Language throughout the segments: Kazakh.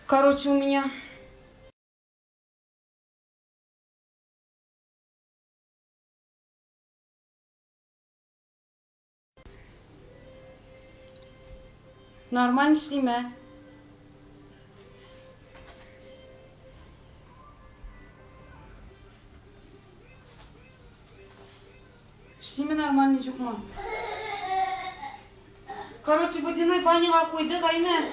Короче, у меня... Нормально işleyme. İşleyme нормально жоқ ма? Короче, водяной баняға қойдық, айме.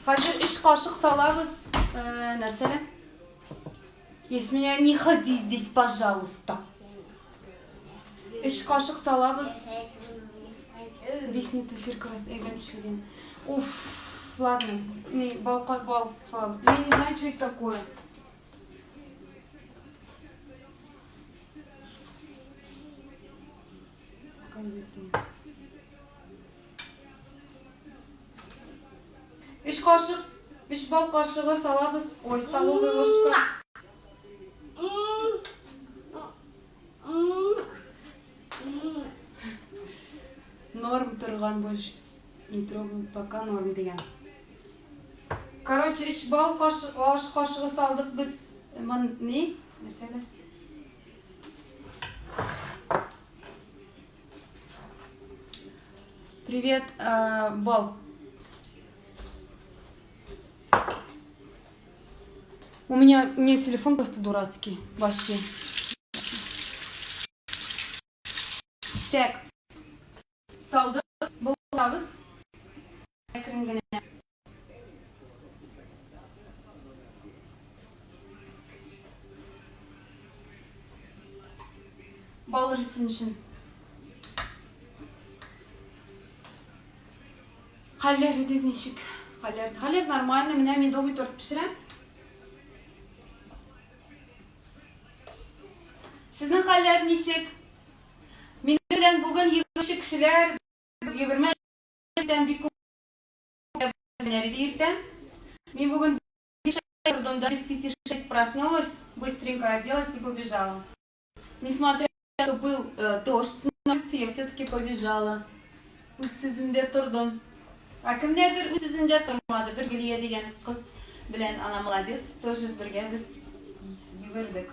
Қазір 3 қашық салабыз. Нәрселе? Есмия, не ходи здесь, пожалуйста. 3 қашық салабыз. Весный туфир крас, эйбет ішілген. Уф, ладно. Бал салабыз. Я не знаю, что это такое. Үш қашық, 3 бал қашығы салабыз. Ой, столовый ложка. Норм тұрған больше. Не трогай, пока норм деген. Короче, 3 бал қашығы салдық біз. Не? Нәрселе? Привет, Бал. У меня телефон просто дурацкий. Вообще. Так. Салдық болабыз. Кірінгіне. Бал ресім үшін. Халлер көзнешік. Халлер нормально. Мен медовый торт пішірем. Сіздің халлер нешік? Мен білен бүгін егіші кішілер егірмәден бек көптен. Мен бүгін до 5-6 проснулась, быстренько оделась и побежала. Несмотря на то, что был дождь с улицы, я все-таки побежала. Үз сөзімде тұрдым. Кімдердір үз сөзінде тұрмады. Бір Гүлия деген қыз білен, ана молодец, тоже бірге біз егірдік.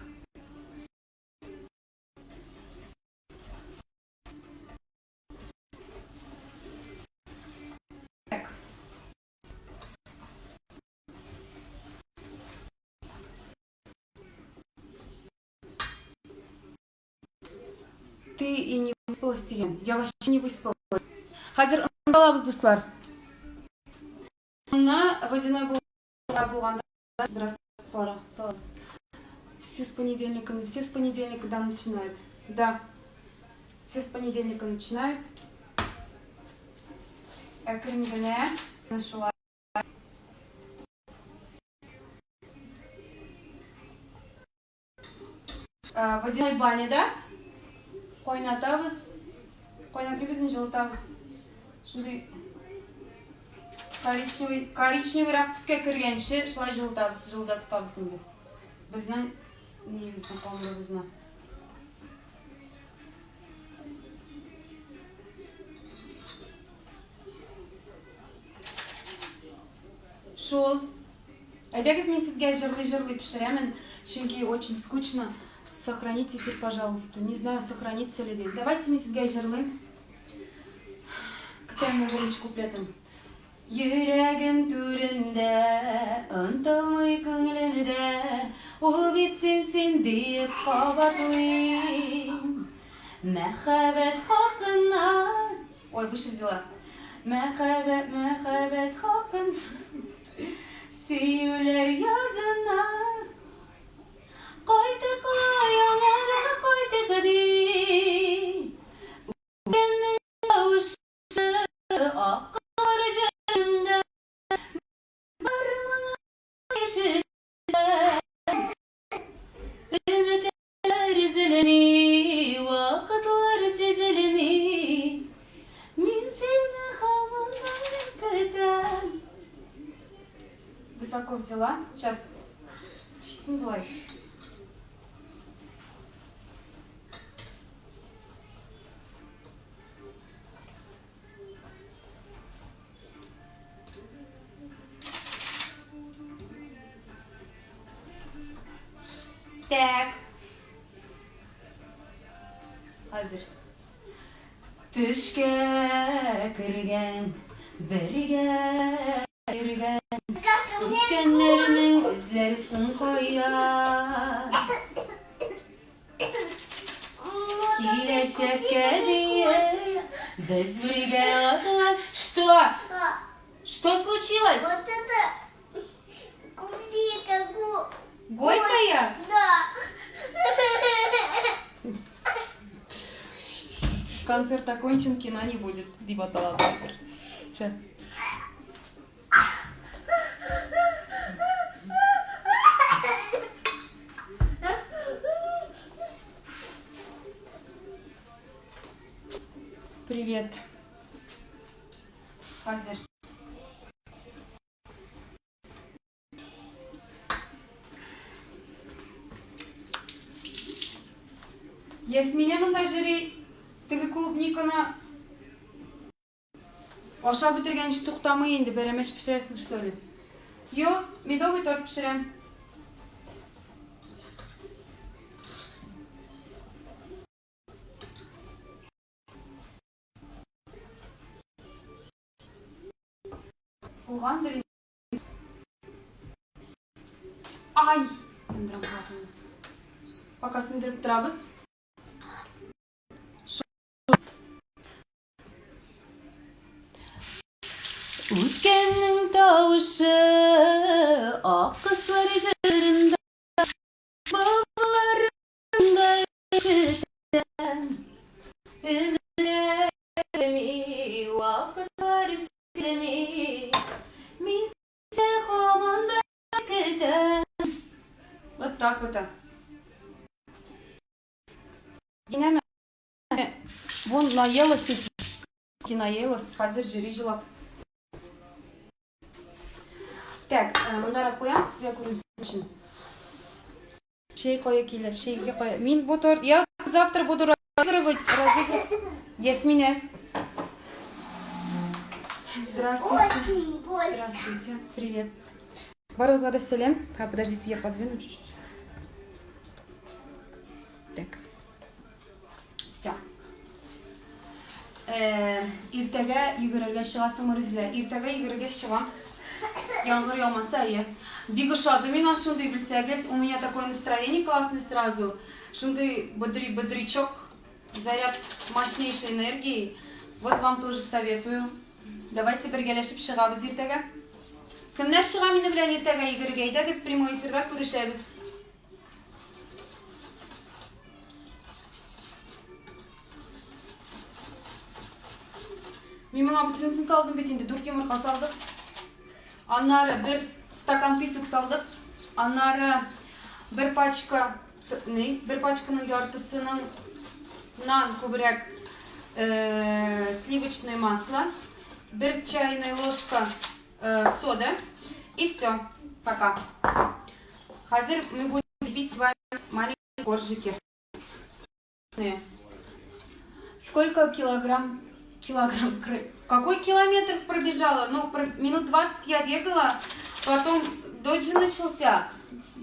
Ты и не выспалась, Тиген. Я вообще не выспалась. Хазір ыңғалабыз, достар. На водяной болғанда біраз салас. Все с понедельника начинают. Да. Все с понедельника начинают. Кірінгіне нашла. Водяной бане, да? Қойнатабыз. Қойнатабызын жылытабыз. Шындай коричневый рақ түске кіргенше шылай жылытабыз, жылдатабыз енді. Біздің, не біздің қомырыбызына. Шол. Айдагыз мен сізге жырлы пішіремін, чөнки очень скучно. Сохраните эфир, пожалуйста. Не знаю, сохранится ли. Давайте мы сізге жырлым. Кітайым бірінші куплетім. Жүрегім түрінде, ұнтылмай көңілімде, ол бетсен дейіп қабатлым. Мәхәббәт хақына... Ой, выше взяла. Мәхәббәт хақын, сүйулер язына. Қайтықла яңадан қайтық дей. Өкеннің ауышы аққар жында. Бар мұны ешіді. Үміттер үзілмей, уақытлар сезілмей. Мен сені қамынан күтем. Высоко взяла. Сейчас. Щитін былай. Так. Hazır. Düşke kırgen, berge yürgen, kenlerinin izlersin koyar. Kile şekke diye, без бригела. Что? Что случилось? Вот это кулика. Горькая? Да. Концерт окончен, кино не будет. Либо талабатер. Сейчас. Привет. Hazır. Ясмине мындай жери тиги клубниканы ашап битиргенче туктамый инде, беремеш пишерсиң что ли? Йо, медовый торт пишерем. Булгандыр инде. Ай! Сөндүрөм калдым. Пока сөндүрүп турабыз. Ülkenin tavışı akışlar üzerinde bağlarında yürüten ümürlerimi vakıtlar silemi minse hamanda keten. Вот так вот. Yine mi? Вон наелась, наелась, hazır жюри жылап. Так, мындай коям, сизге көрүнүш үчүн. Шей кое келер, шейге кое. Мен бу торт, я завтра буду разыгрывать. Ясмине. Здравствуйте. Очень больно. Здравствуйте. Привет. Барыңызга да сәлем. Подождите, я подвину чуть-чуть. Так. Все. Иртеге йөгерергә чыгасың, Рүзилә. Иртеге йөгерергә чыгам. Яңгыр яумаса, я. Бик ошады миңа шундый белсәгез. У меня такое настроение классное сразу. Шундый бодрячок, заряд мощнейшей энергии. Вот вам тоже советую. Давайте бергәләшеп чыгабыз иртәгә. Кемнәр чыга мине белән иртәгә йөгергә? Әйдәгез, прямой эфирда күрешәбез. Мин моңа бүтүнсен салдым бит инде, 4 йомырка салдык. Аннары bir стакан песок салдык. Аннары bir пачканың яртысынан күбрәк сливочное масло, 1 чайная ложка сода и все. Пока. Хазир мы будем бить с вами маленькие коржики. Сколько килограмм? Какой километр пробежала? Ну, минут 20 я бегала, потом дождь начался.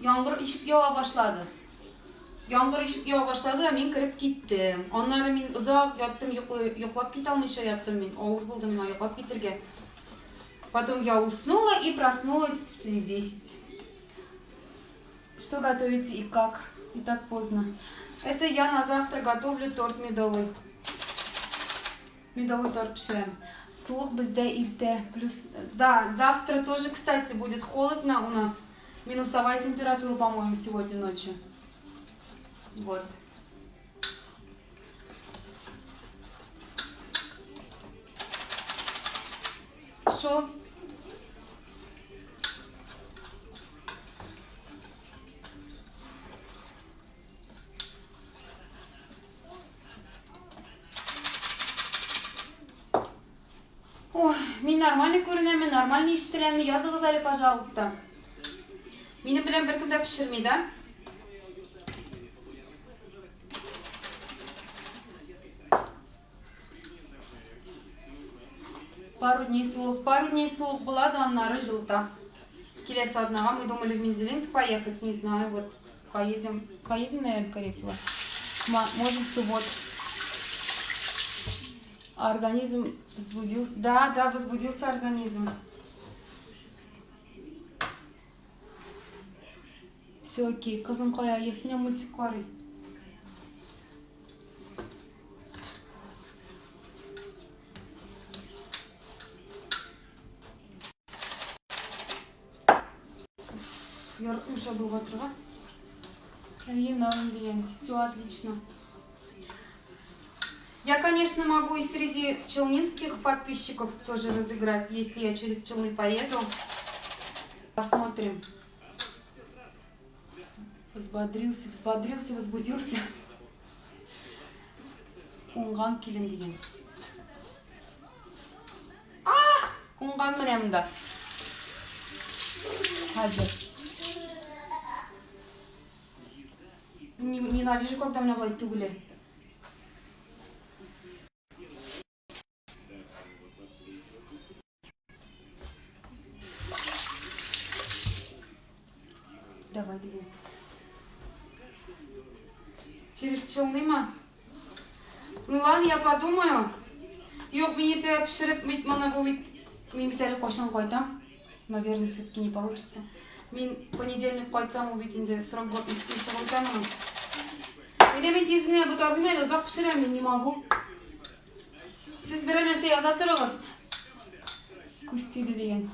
Яңгыр ишеп ява башлады. Мен кирип киттим. Аннары мен узак яттым, йоклап ките алмыйча яттым мен. Авыр булды миңа йоклап китергә. Потом я уснула и проснулась в 10. Что готовите и как? И так поздно. Это я на завтра готовлю торт медовый. Медовый торт пишем. Суық бізде ирте. Плюс... Да, завтра тоже, кстати, будет холодно у нас. Минусовая температура, по-моему, сегодня ночью. Вот. Шо? Ой, мен нормально көрінемін, нормально ишетелемін. Yazыңыз әлі, пожалуйста. Мені білен бір кімді пішірмей, да? Пару дней суық болады, аннары жылда. Келесі однаға, мы думали в Мензелинск поехать, не знаю, вот. Поедем, наверное, скорее всего. Может, в субботу. Организм возбудился. Да, возбудился организм. Все окей. Кызым қоя, есімне мультик қарай. Ярким уже был отрыва. Все отлично. Я, конечно, могу и среди челнинских подписчиков тоже разыграть, если я через Челны поеду. Посмотрим. Взбодрился, возбудился. Уңған келін деген. Уңған міне мұнда. Қазір. Ненавижу, когда меня бывает тугли. Давай, двигай. Через Челны ма? Ну ладно, я подумаю. Yok, мен ертең пішіріп, мана бұл мен бит әлі қошан қойдам. Наверное, все-таки не получится. Мен понедельник қойсам, ол бит енді срок істейші қойдам. Енді мен тезгіне бұта білмейді, ұзақ пішірем, мен не могу. Сіз бір нәрсе жаза тұрыңыз. Көстейді деген.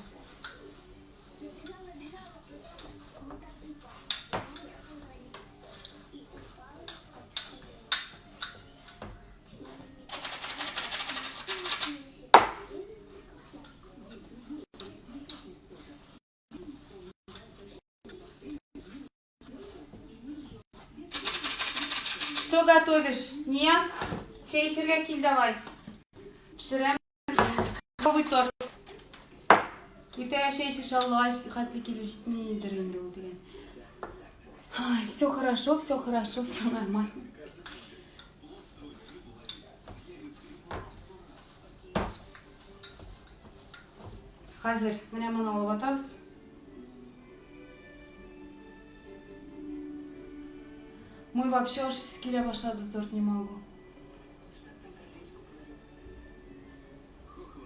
Что готовишь? Нияз? Чай ішерге кел давай. Пішірем. Новый торт. Ертең шай ішеш алуға қатты келіп жетмей енді ол деген. Все хорошо, все нормально. Қазір міне мұны алып атабыз. Мы вообще уж с киля башады торт не могу.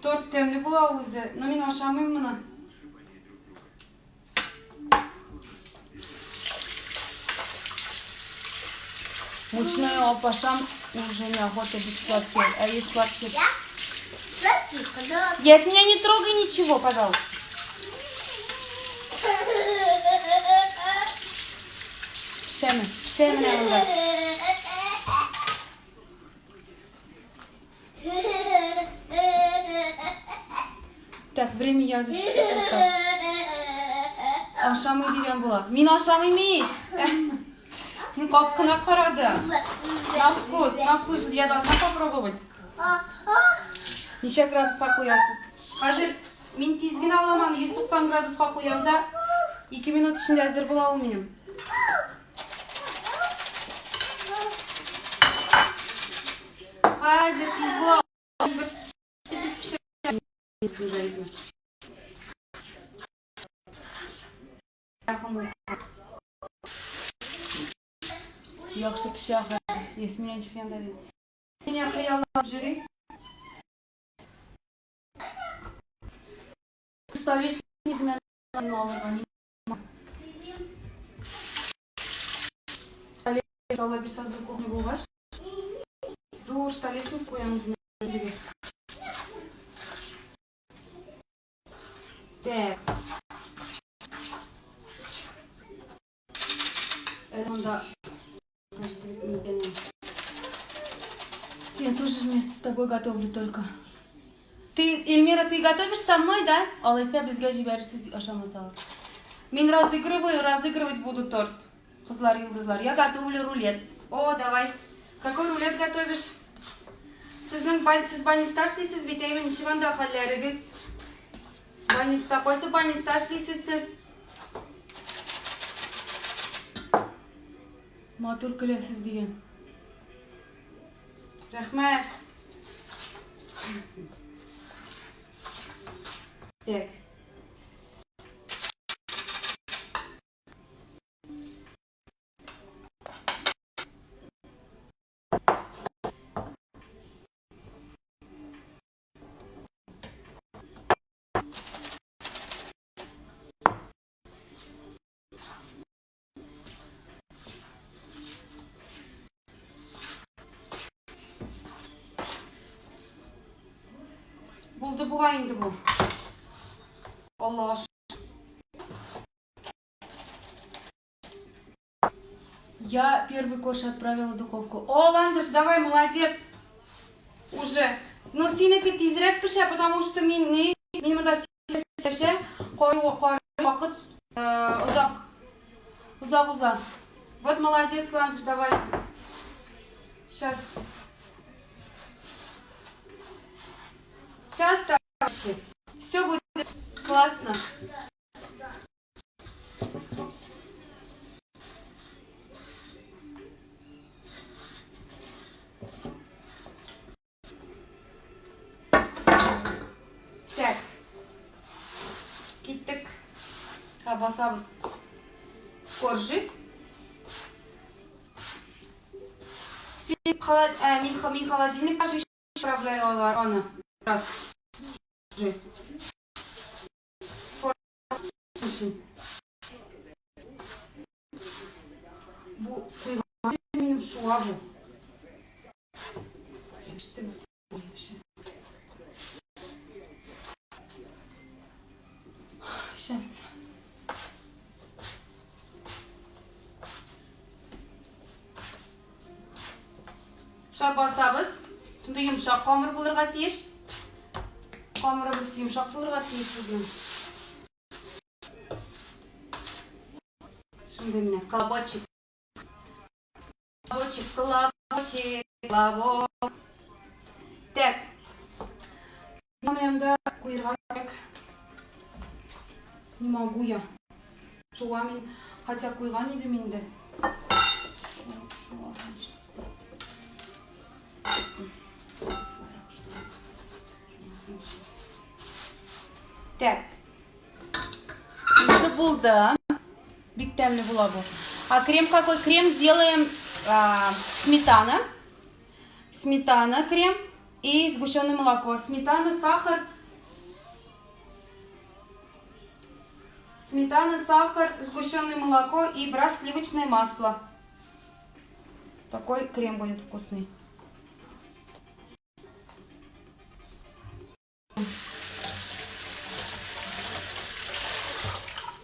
Торт темный была уже, но мен ашамайм мына. Мучной опашам уже неохота быть сладким, а есть сладкий. Если меня не трогай ничего, пожалуйста. Пшеме надо. Так, время я здесь. Ашамай деген бола. Мен ашамай емес. Ну как қарады. На вкус, я должна попробовать. Неше градусқа қоясыз? Қазір мен тезген аламан, 190 градусқа қоям да 2 минут ішінде әзір бола ол менің. Қазір тез бола. Yaxşı pişiyor. Есімнен ішкен дәлел. Мен қиялап жүрейін. Столешниц мен алған. Столешниц ала бір сазды кухня болғаш. Зор столешниц қоямыз. Так. Эльмонда. Я тоже вместе с тобой готовлю только. Эльмира, ты готовишь со мной, да? Алайса бізге жіберісіз ашамасалыз. Мен разыгрывать буду торт. Қызлар, йылдызлар. Я готовлю рулет. О, давай. Какой рулет готовишь? Сіз баниста шлейсіз, бетеймін, нишеванда халләрігіз. Баниста қойсы, баниста шлейсіз сіз. Матур күлесіз деген. Рахмет. Так. Болды буга инде бу. Аллах. Я первый кош отправила в духовку. О, Ландыш, давай, молодец. Уже. Но синеки тизрәк пиша, потому что минем да сише кой вакыт узак. Вот молодец, Ландыш, давай. Сейчас. Сейчас, товарищи. Все будет классно. Так. Киттик. Басабыз. Коржик. Мин холодильник отправляю аны. Раз. Bu benim şu abi. İşte bu şey. Сейчас. Шай басабыз. Түнде йомшак камыр булырга тиеш. Камырыбыз йомшак булырга тиеш безнең. Шунда менә колобочек. Колобочек. Так. Менә куйырга кирәк. Не могу я. Шуга мин хотя куйган идем инде. Так. Это булда. Бик тәмле була бу. А крем какой? Крем сделаем сметана. Сметана, крем и сгущенное молоко. Сметана, сахар. Сметана, сахар, сгущенное молоко и брас сливочное масло. Такой крем будет вкусный.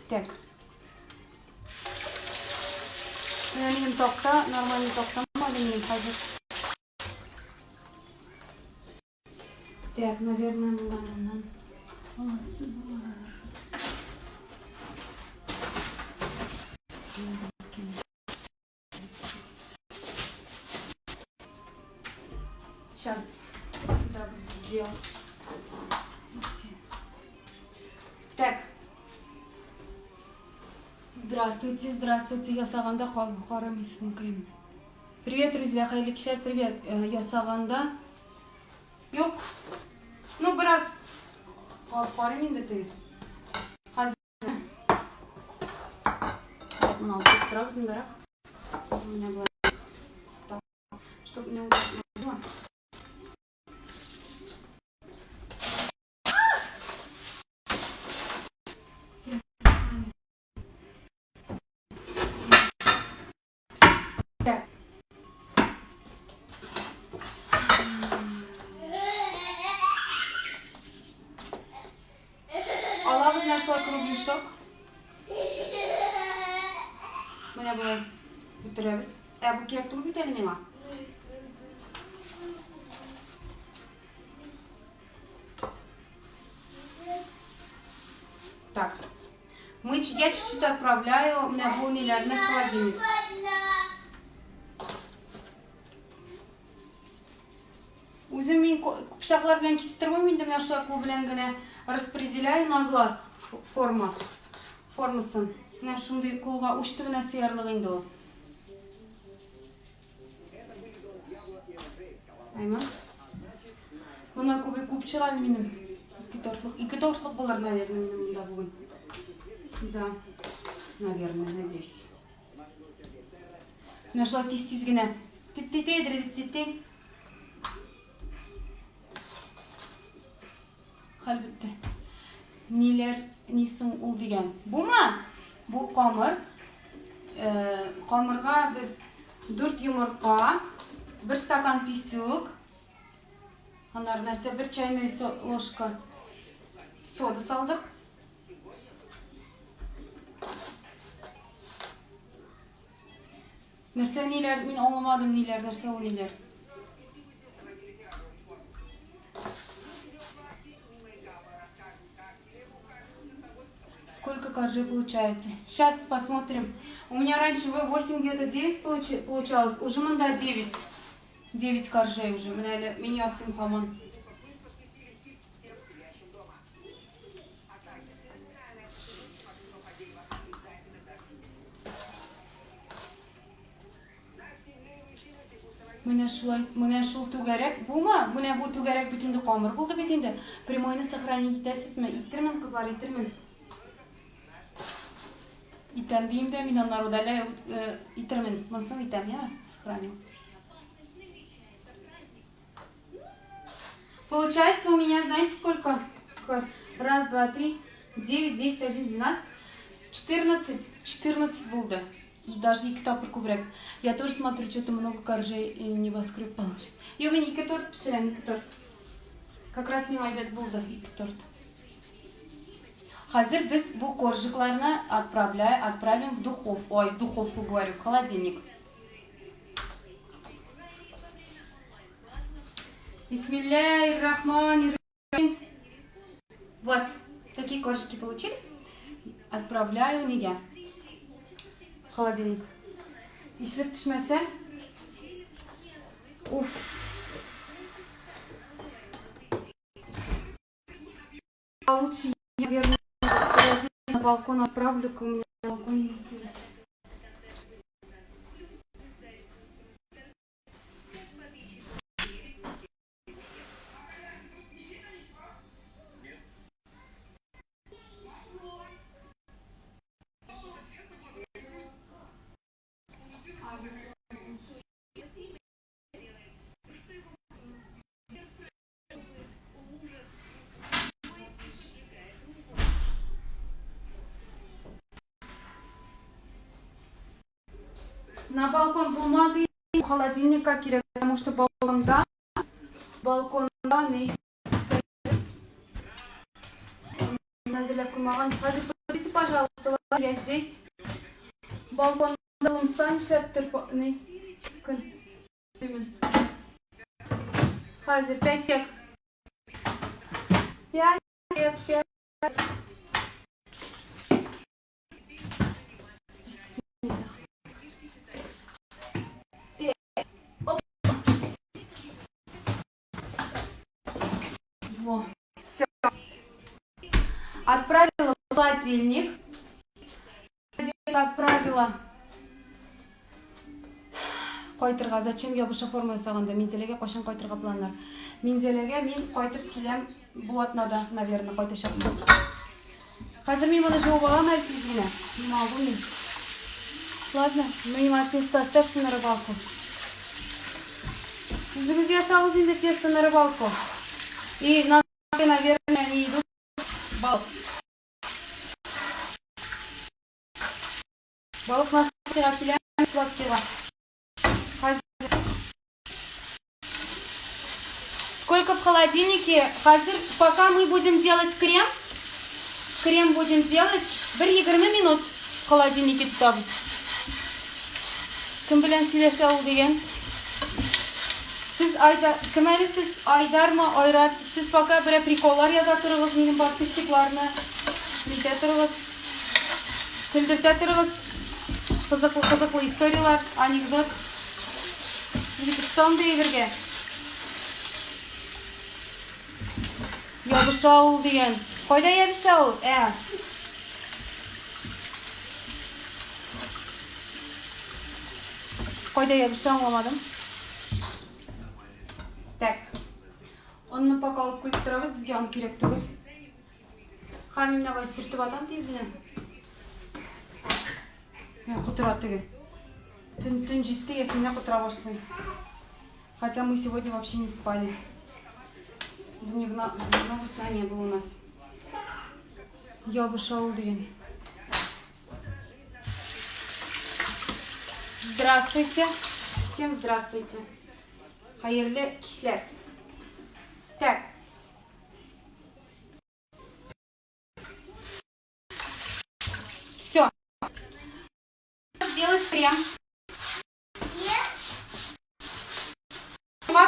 Так. Минем токта, нормальный токта, маленький ходит. Так, наверное, ладно. Сейчас сюда буду делать. Так. Здравствуйте, здравствуйте. Я Саганда Харамисин Крим. Привет, друзья, Хайликшер, привет. Я Саганда. Yok. Ну, biraz Харамин да ты. Hazine. Так, ну, трак зимбарак. У меня было так, чтобы не удобно было. Алабыз нашла кругляшок. Менә булай бетерәбез. Бу кирәк түгел бит әле миңа. Так. Я чуть-чуть отправляю менә бу ниләрне в холодильник. Үзем мин пычаклар белән кисеп тормыйм инде, менә шулай кул белән генә распределяю на глаз формасын. Менә шундый кулга уч төбенә сыярлык инде ул. Айма. Моны күп чыгар минем. Ике тортлык булыр, наверное, минем монда бүген. Да. Наверное, надеюсь. Менә шулай тиз генә. Тит. Хәлбәттә. Нисең ул дигән. Бума? Бу камыр. Камырга без 4 йомырка, 1 стакан песок. Анар нәрсә, 1 чайная ложка Soda saldık. Нәрсе нелер, мен аңламадым нелер, нәрсе ол нелер. Сколько коржей получается? Сейчас посмотрим. У меня раньше 8, где-то 9 получалось. Уже мында 9. 9 коржей уже. Меня сын хамон. Менә шул түгәрәк булма. Менә бу түгәрәк бит инде камыр булды бит инде. Прямойны сохранить итәсезме? Иттермен, кызлар, иттермен. Итәм дим дә мин аннары удалай иттермен. Монсын итәм, я? Сохраню. Получается у меня, знаете, сколько? Раз, два, три, 9, 10, 11, 12, 14 булды. И даже и тапыр күбрәк. Я тоже смотрю, что-то много коржей и небоскреб получится. И у меня ике торт пешерәм, ике торт. Как раз миңа әйбәт булды, ике торт. Хәзер без бу коржикларны отправим в духовку. Ой, в духовку говорю, в холодильник. Бисмиллахир-рахманир-рахим. Вот, такие коржики получились. Отправляю неге. Холодильник. Ишелеп төшмәсә. Уф. А лучше я, наверное, на балкон отправлю-ка, у меня на балконе не здесь. На балкон булмады, холодильника кирәк, потому что балконда не назелеп куймаган. Подождите, пожалуйста, я здесь. Балкон сань эшләптер. Хәзер 5 сек. 5 сек. Во. Все. Отправила в холодильник. Отправила. Кайтырга. Зачем я буша форма ясаганда? Минзелеге кашан кайтырга планнар? Минзелеге мин кайтып киләм Булатнада, наверное, кайтачакмын. Хәзер мин моны җавап алам әле тиз генә. Мин алдым мин. Ладно, миңа тесто оставьте на рыбалку. Үзегез ясагыз инде тесто на рыбалку. И на, наверное, не идут балык. Балык на сладкого. Сколько в холодильнике? Пока мы будем делать крем будем делать 1-20 минут в холодильнике тутабыз. Кем белән сөйләшә ул дигән? Сез Айдармы, Айрат, сез пока бер приколлар яза торыгыз, минем подписчикларны нитә торыгыз, көлдертә торыгыз, кызыклы историялар, анекдот. Үзбекстан дигәргә. Ябыша ул дигән. Кайда ябыша ул? Кайда ябыша, аңламадым. Так. Онны пока алып куйып торабыз, безгә аны кирәк түгел. Хәмим нәгә сиртеп атам тиз генә. Я кутыра теге. Төн җитте, я с меня кутыра башлый. Хотя мы сегодня вообще не спали. Дневного сна не было у нас. Я бы шел день. Здравствуйте. Всем здравствуйте. Хайырлы кишләр. Так. делать крем.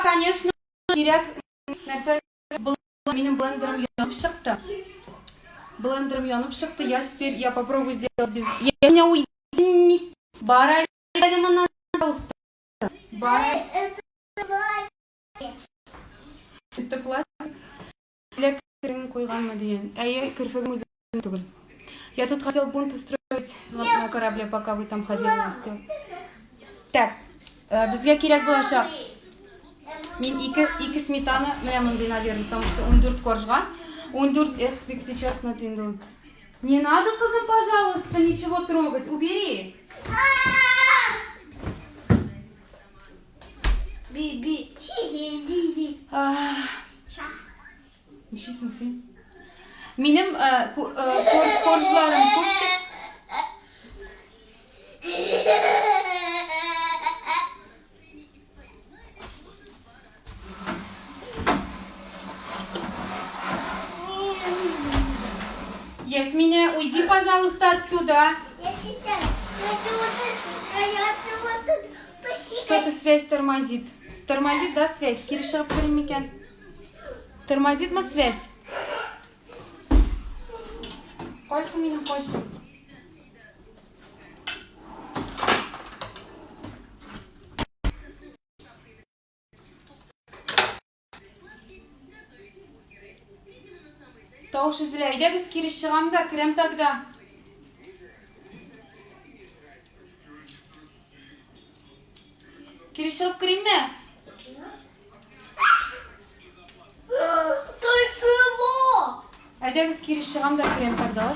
Конечно, керек нәрсе менің блендером янып шықты. Я попробую сделать без... Я меня уйди. Бара, пожалуйста. Бара. Это платье. Для койганма деген. А я кірфігім өзім түгіл. Я тут хотел бунт устроить на корабле, пока вы там ходили, не успел. Так, бізге керек болашақ. Мен екі сметана мындай, наверное, потому что 14 коржға. 14, экспек сейчас на тынду. Не надо, кызым, пожалуйста, ничего трогать. Убери. Биби. Нешесің сен? Менің коржларым көпшік. Ясмина, уйди, пожалуйста, отсюда. Я сейчас. Что-то связь тормозит. Тормозит, да, связь? Кириша, Микен. Тормозит ма связь? Қойсын менің қойшы. Таушы зілі, айдагыз Киришағам да, кірем тагда. Киришағып кірейм ме? Ты чего? Айдагыз Киришағам да, кірем тагда.